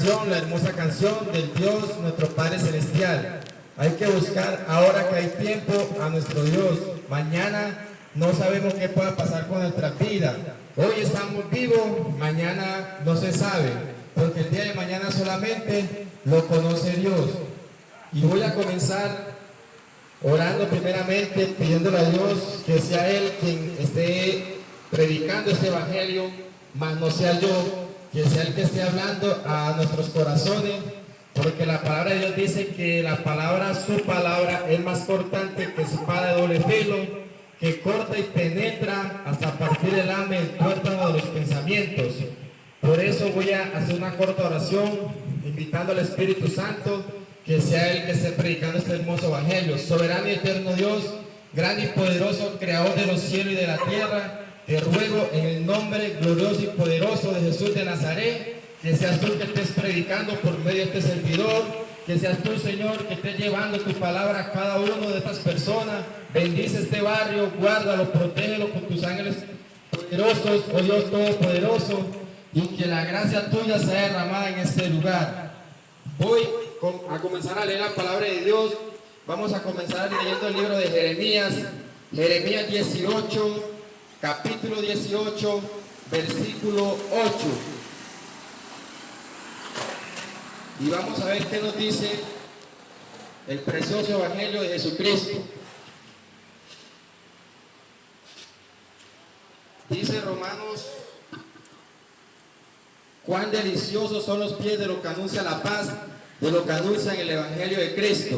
canción, la hermosa canción del Dios, nuestro Padre Celestial. Hay que buscar ahora que hay tiempo a nuestro Dios. Mañana no sabemos qué pueda pasar con nuestra vida. Hoy estamos vivos, mañana no se sabe, porque el día de mañana solamente lo conoce Dios. Y voy a comenzar orando primeramente, pidiéndole a Dios que sea Él quien esté predicando este evangelio, mas no sea yo, que sea el que esté hablando a nuestros corazones, porque la palabra de Dios dice que la palabra, su palabra, es más cortante que espada de doble filo, que corta y penetra hasta partir el alma y el tuétano de los pensamientos. Por eso voy a hacer una corta oración, invitando al Espíritu Santo, que sea Él que esté predicando este hermoso evangelio. Soberano y eterno Dios, gran y poderoso, creador de los cielos y de la tierra, te ruego en el nombre glorioso y poderoso de Jesús de Nazaret, que seas tú que estés predicando por medio de este servidor, que seas tú, Señor, que estés llevando tu palabra a cada uno de estas personas. Bendice este barrio, guárdalo, protégelo con tus ángeles poderosos, oh Dios todopoderoso, y que la gracia tuya sea derramada en este lugar. Voy a comenzar a leer la palabra de Dios. Vamos a comenzar leyendo el libro de Jeremías, Jeremías 18, capítulo 18, versículo 8. Y vamos a ver qué nos dice el precioso evangelio de Jesucristo. Dice Romanos: cuán deliciosos son los pies de lo que anuncia la paz, de lo que anuncia en el evangelio de Cristo.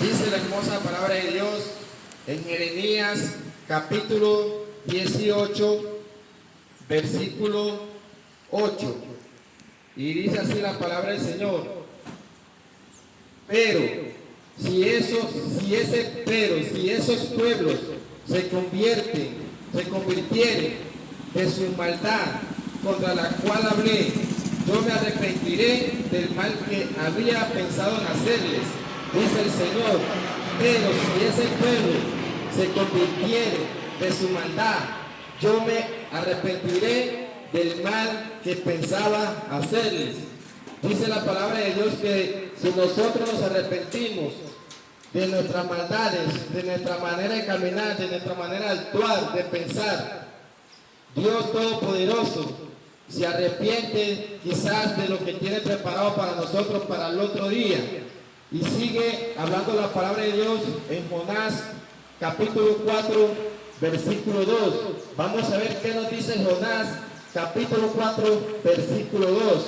Dice la hermosa palabra de Dios en Jeremías capítulo 18, versículo 8. Y dice así la palabra del Señor: pero si esos pueblos se convirtieren de su maldad contra la cual hablé, yo me arrepentiré del mal que había pensado en hacerles, dice el Señor. Pero si ese pueblo se convirtiere de su maldad, yo me arrepentiré del mal que pensaba hacerles. Dice la palabra de Dios que si nosotros nos arrepentimos de nuestras maldades, de nuestra manera de caminar, de nuestra manera de actuar, de pensar, Dios Todopoderoso se arrepiente quizás de lo que tiene preparado para nosotros para el otro día. Y sigue hablando la palabra de Dios en Jonás capítulo 4, versículo 2. Vamos a ver qué nos dice Jonás capítulo 4, versículo 2.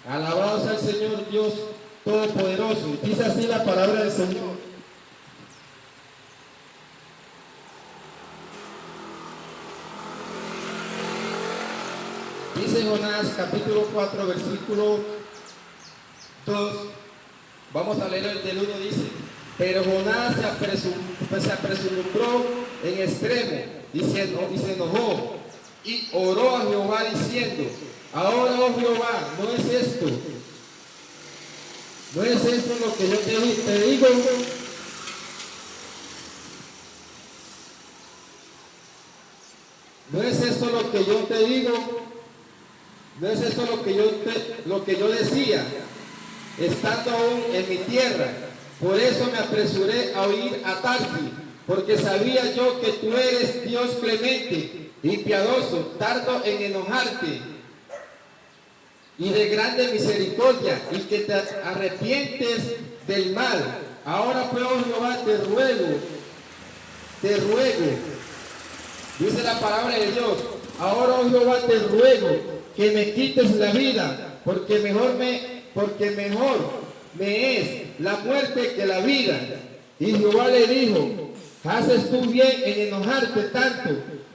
Alabado sea el Señor Dios Todopoderoso. Dice así la palabra del Señor: dice Jonás capítulo 4, versículo 2. Vamos a leer el del 1. Dice: pero Jonás se apresuró en extremo y se enojó y oró a Jehová diciendo: ahora, oh Jehová, no es esto lo que yo te digo. No es esto lo que yo te digo. No es esto lo que yo decía, estando aún en mi tierra. Por eso me apresuré a ir a Tarsis, porque sabía yo que tú eres Dios clemente y piadoso, tardo en enojarte y de grande misericordia, y que te arrepientes del mal. Ahora pues, oh Jehová, te ruego, dice la palabra de Dios: ahora, oh Jehová, te ruego que me quites la vida, porque mejor me es la muerte que la vida. Y Jehová le dijo: haces tú bien en enojarte tanto.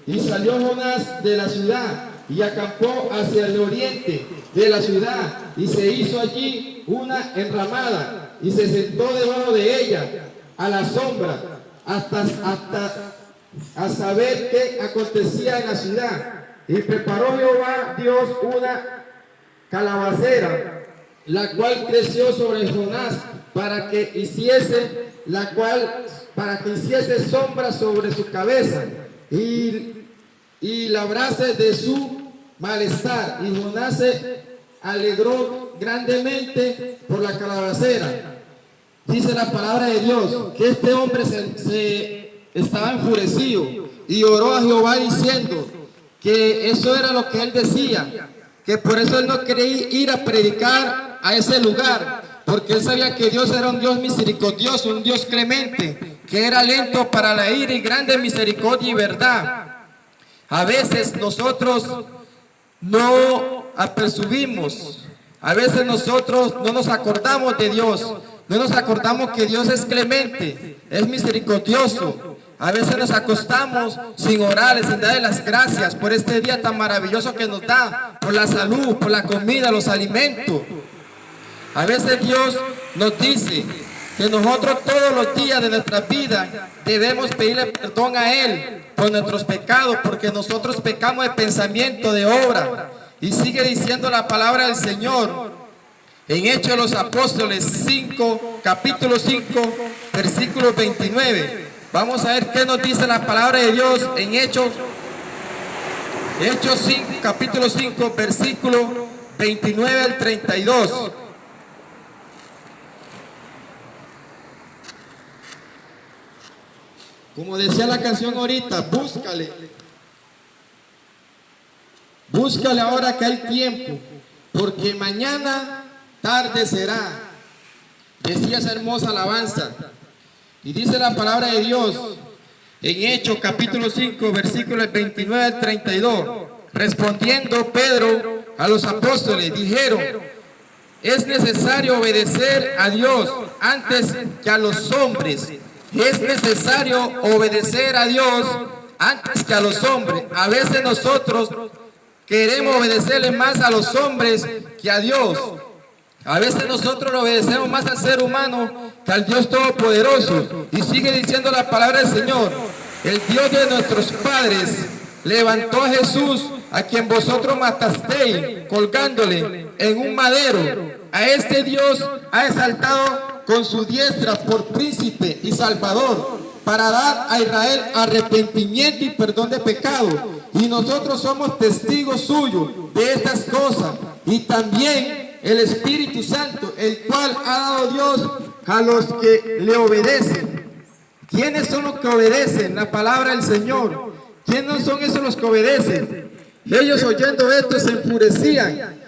Y salió Jonás de la ciudad y acampó hacia el oriente de la ciudad, y se hizo allí una enramada y se sentó debajo de ella a la sombra hasta a saber qué acontecía en la ciudad. Y preparó Jehová Dios una calabacera, la cual creció sobre Jonás para que hiciese sombra sobre su cabeza y labrase de su malestar. Y Jonás se alegró grandemente por la calabacera. Dice la palabra de Dios que este hombre se estaba enfurecido y oró a Jehová diciendo que eso era lo que él decía, que por eso él no quería ir a predicar a ese lugar, porque él sabía que Dios era un Dios misericordioso, un Dios clemente, que era lento para la ira y grande misericordia y verdad. A veces nosotros no apercibimos, a veces nosotros no nos acordamos de Dios, no nos acordamos que Dios es clemente, es misericordioso. A veces nos acostamos sin orarle, sin darle las gracias por este día tan maravilloso que nos da, por la salud, por la comida, los alimentos. A veces Dios nos dice que nosotros todos los días de nuestra vida debemos pedirle perdón a Él por nuestros pecados, porque nosotros pecamos de pensamiento, de obra. Y sigue diciendo la palabra del Señor en Hechos de los Apóstoles 5, capítulo 5, versículo 29. Vamos a ver qué nos dice la palabra de Dios en Hechos 5, capítulo 5, versículo 29 al 32. Como decía la canción ahorita, búscale. Búscale ahora que hay tiempo, porque mañana tarde será. Decía esa hermosa alabanza. Y dice la palabra de Dios en Hechos capítulo 5, versículos 29 al 32. Respondiendo Pedro a los apóstoles, dijeron: es necesario obedecer a Dios antes que a los hombres. Es necesario obedecer a Dios antes que a los hombres. A veces nosotros queremos obedecerle más a los hombres que a Dios. A veces nosotros le obedecemos más al ser humano que al Dios Todopoderoso. Y sigue diciendo la palabra del Señor: el Dios de nuestros padres levantó a Jesús, a quien vosotros matasteis colgándole en un madero. A este Dios ha exaltado con su diestra por príncipe y salvador, para dar a Israel arrepentimiento y perdón de pecado. Y nosotros somos testigos suyos de estas cosas. Y también el Espíritu Santo, el cual ha dado Dios a los que le obedecen. ¿Quiénes son los que obedecen la palabra del Señor? ¿Quiénes son esos los que obedecen? Ellos, oyendo esto, se enfurecían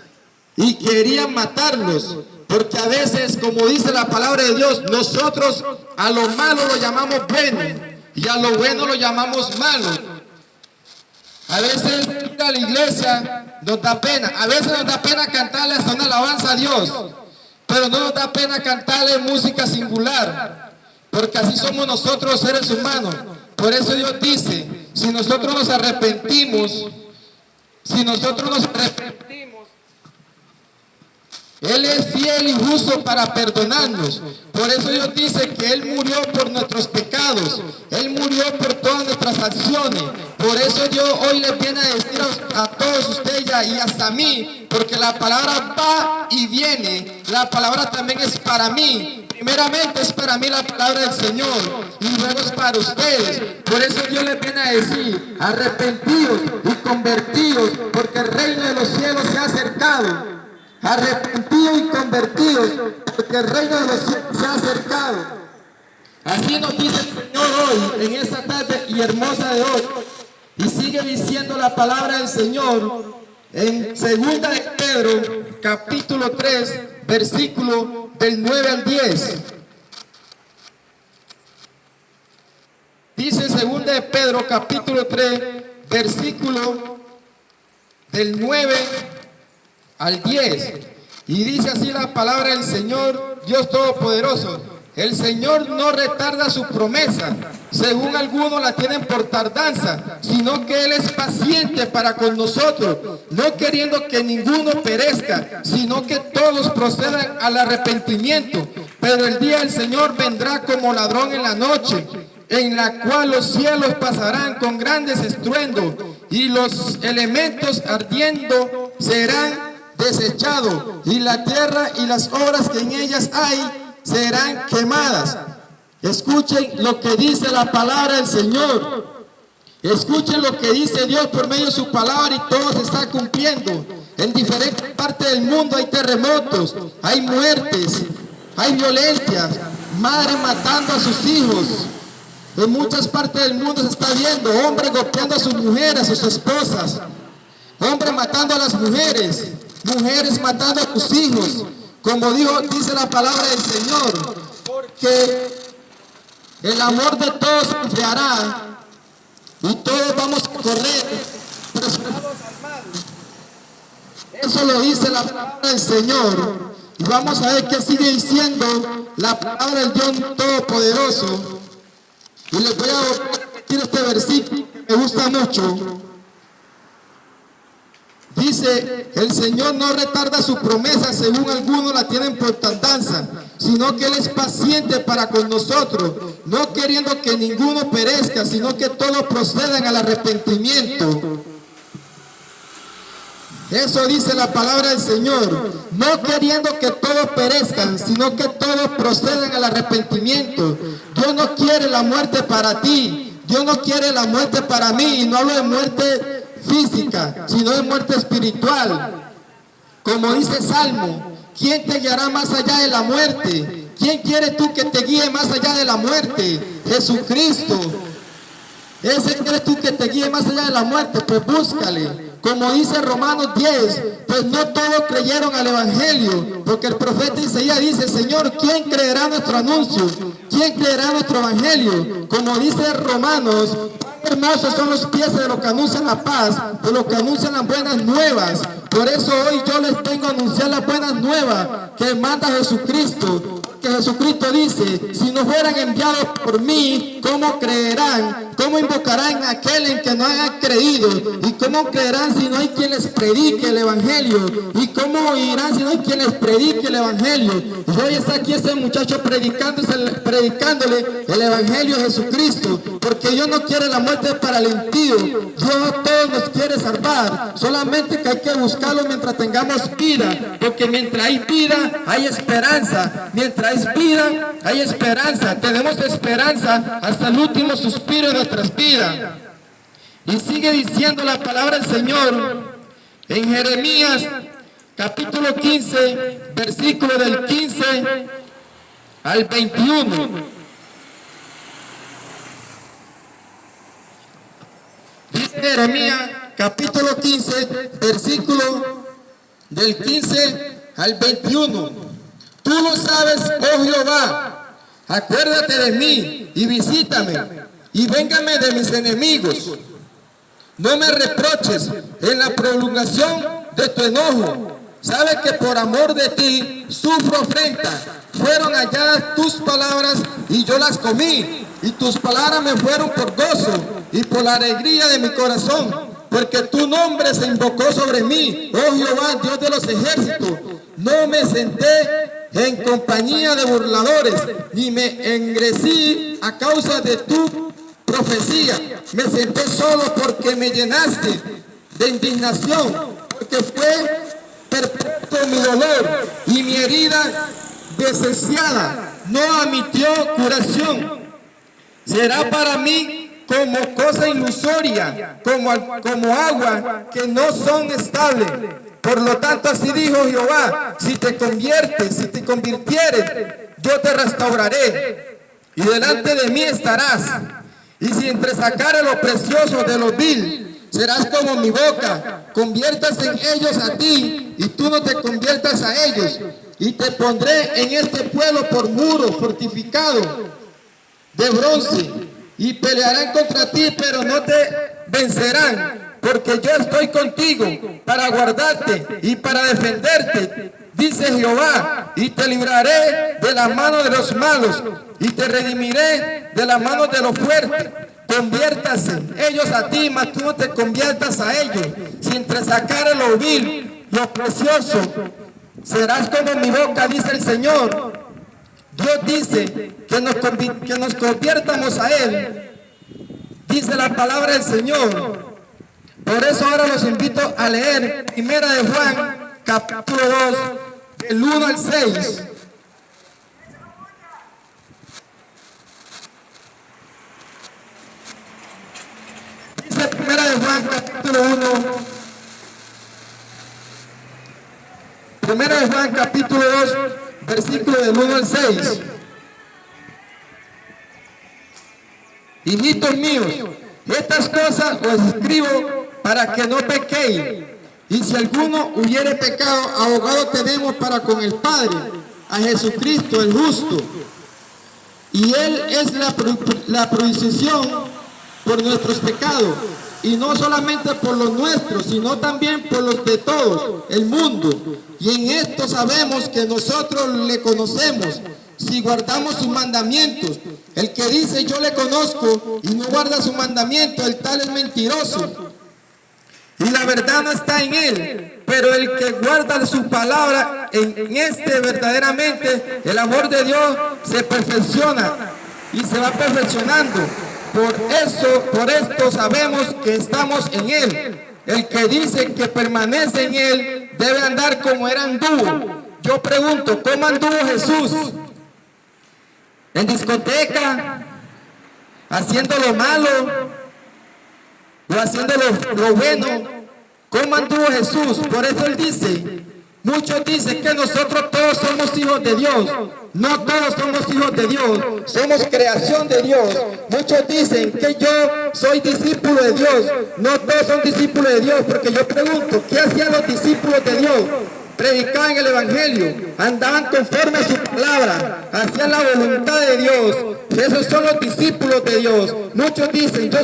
y querían matarlos, porque a veces, como dice la palabra de Dios, nosotros a lo malo lo llamamos bueno y a lo bueno lo llamamos malo. A veces ir a la iglesia nos da pena, a veces nos da pena cantarle hasta una alabanza a Dios, pero no nos da pena cantarle música singular, porque así somos nosotros los seres humanos. Por eso Dios dice, si nosotros nos arrepentimos, Él es fiel y justo para perdonarnos. Por eso Dios dice que Él murió por nuestros pecados, Él murió por todas nuestras acciones. Por eso Dios hoy les viene a decir a todos ustedes y hasta a mí, porque la palabra va y viene, la palabra también es para mí. Primeramente es para mí la palabra del Señor y luego es para ustedes. Por eso Dios les viene a decir: arrepentidos y convertidos, porque el reino de los cielos se ha acercado. Arrepentidos y convertidos, porque el reino de los cielos se ha acercado. Así nos dice el Señor hoy, en esta tarde y hermosa de hoy. Y sigue diciendo la palabra del Señor en 2 de Pedro, capítulo 3, versículo del 9 al 10. Dice 2 de Pedro, capítulo 3, versículo del 9 al 10. Y dice así la palabra del Señor, Dios Todopoderoso: el Señor no retarda su promesa, según algunos la tienen por tardanza, sino que Él es paciente para con nosotros, no queriendo que ninguno perezca, sino que todos procedan al arrepentimiento. Pero el día del Señor vendrá como ladrón en la noche, en la cual los cielos pasarán con grandes estruendos, y los elementos ardiendo serán desechados, y la tierra y las obras que en ellas hay serán quemadas. Escuchen lo que dice la palabra del Señor. Escuchen lo que dice Dios por medio de su palabra y todo se está cumpliendo. En diferentes partes del mundo hay terremotos, hay muertes, hay violencia, madres matando a sus hijos. En muchas partes del mundo se está viendo hombres golpeando a sus mujeres, a sus esposas, hombres matando a las mujeres, mujeres matando a sus hijos. Como dice la palabra del Señor, porque el amor de todos se enfriará y todos vamos a correr presionados al mal. Eso lo dice la palabra del Señor. Y vamos a ver qué sigue diciendo la palabra del Dios Todopoderoso. Y les voy a repetir este versículo que me gusta mucho. Dice, el Señor no retarda su promesa, según algunos la tienen por tardanza, sino que Él es paciente para con nosotros, no queriendo que ninguno perezca, sino que todos procedan al arrepentimiento. Eso dice la palabra del Señor, no queriendo que todos perezcan, sino que todos procedan al arrepentimiento. Dios no quiere la muerte para ti, Dios no quiere la muerte para mí, y no hablo de muerte física, sino de muerte espiritual. Como dice Salmo, ¿quién te guiará más allá de la muerte? ¿Quién quiere tú que te guíe más allá de la muerte? Jesucristo. Ese quieres tú que te guíe más allá de la muerte, pues búscale. Como dice Romanos 10, pues no todos creyeron al Evangelio, porque el profeta Isaías dice, Señor, ¿quién creerá nuestro anuncio? ¿Quién creerá nuestro Evangelio? Como dice Romanos, hermosos son los pies de los que anuncian la paz, de los que anuncian las buenas nuevas. Por eso hoy yo les vengo a anunciar las buenas nuevas que manda Jesucristo. Que Jesucristo dice, si no fueran enviados por mí, ¿cómo creerán? ¿Cómo invocarán a aquel en que no hayan creído? ¿Y cómo creerán si no hay quien les predique el Evangelio? ¿Y cómo oirán si no hay quien les predique el Evangelio? Y hoy está aquí este muchacho predicándole el Evangelio de Jesucristo, porque Dios no quiere la muerte para el impío. Dios a todos nos quiere salvar, solamente que hay que buscarlo mientras tengamos vida, porque mientras hay vida hay esperanza. Mientras hay vida hay esperanza. Tenemos esperanza hasta el último suspiro de nuestras vidas. Y sigue diciendo la palabra del Señor en Jeremías capítulo 15, versículo del 15 al 21. Dice Jeremías capítulo 15, versículo del 15 al 21. Tú lo sabes, oh Jehová, acuérdate de mí y visítame y véngame de mis enemigos. No me reproches en la prolongación de tu enojo. Sabes que por amor de ti sufro afrenta. Fueron halladas tus palabras y yo las comí, y tus palabras me fueron por gozo y por la alegría de mi corazón, porque tu nombre se invocó sobre mí, oh Jehová, Dios de los ejércitos. No me senté en compañía de burladores, ni me engrecí a causa de tu profecía. Me senté solo porque me llenaste de indignación, porque fue perpetuo mi dolor y mi herida desasiada no admitió curación. Será para mí como cosa ilusoria, como agua que no son estables. Por lo tanto, así dijo Jehová, si te convirtieres, yo te restauraré, y delante de mí estarás. Y si entresacares lo precioso de lo vil, serás como mi boca. Conviértase en ellos a ti, y tú no te conviertas a ellos. Y te pondré en este pueblo por muro fortificado de bronce, y pelearán contra ti, pero no te vencerán. Porque yo estoy contigo para guardarte y para defenderte, dice Jehová, y te libraré de la mano de los malos y te redimiré de la mano de los fuertes. Conviértase ellos a ti, mas tú no te conviertas a ellos. Si entresacares lo vil, lo precioso, serás como mi boca, dice el Señor. Dios dice que nos conviertamos a Él, dice la palabra del Señor. Por eso ahora los invito a leer Primera de Juan, capítulo 2, del 1 al 6. Juan capítulo 1. Primera de Juan capítulo 2, versículo del 1 al 6. Hijitos míos, estas cosas os escribo para que no pequéis. Y si alguno hubiere pecado, abogado tenemos para con el Padre, a Jesucristo el justo. Y Él es la propiciación por nuestros pecados, y no solamente por los nuestros, sino también por los de todos el mundo. Y en esto sabemos que nosotros le conocemos, si guardamos sus mandamientos. El que dice yo le conozco y no guarda su mandamiento, el tal es mentiroso, y la verdad no está en él. Pero el que guarda su palabra, en este verdaderamente el amor de Dios se perfecciona y se va perfeccionando. Por esto sabemos que estamos en él. El que dice que permanece en él debe andar como era anduvo. Yo pregunto, ¿cómo anduvo Jesús? ¿En discoteca? ¿Haciendo lo malo? ¿O haciendo lo bueno? ¿Cómo anduvo Jesús? Por eso Él dice, muchos dicen que nosotros todos somos hijos de Dios. No todos somos hijos de Dios, somos creación de Dios. Muchos dicen que yo soy discípulo de Dios. No todos son discípulos de Dios, porque yo pregunto, ¿qué hacían los discípulos de Dios? Predicaban el Evangelio, andaban conforme a su palabra, hacían la voluntad de Dios. Esos son los discípulos de Dios. Muchos dicen, yo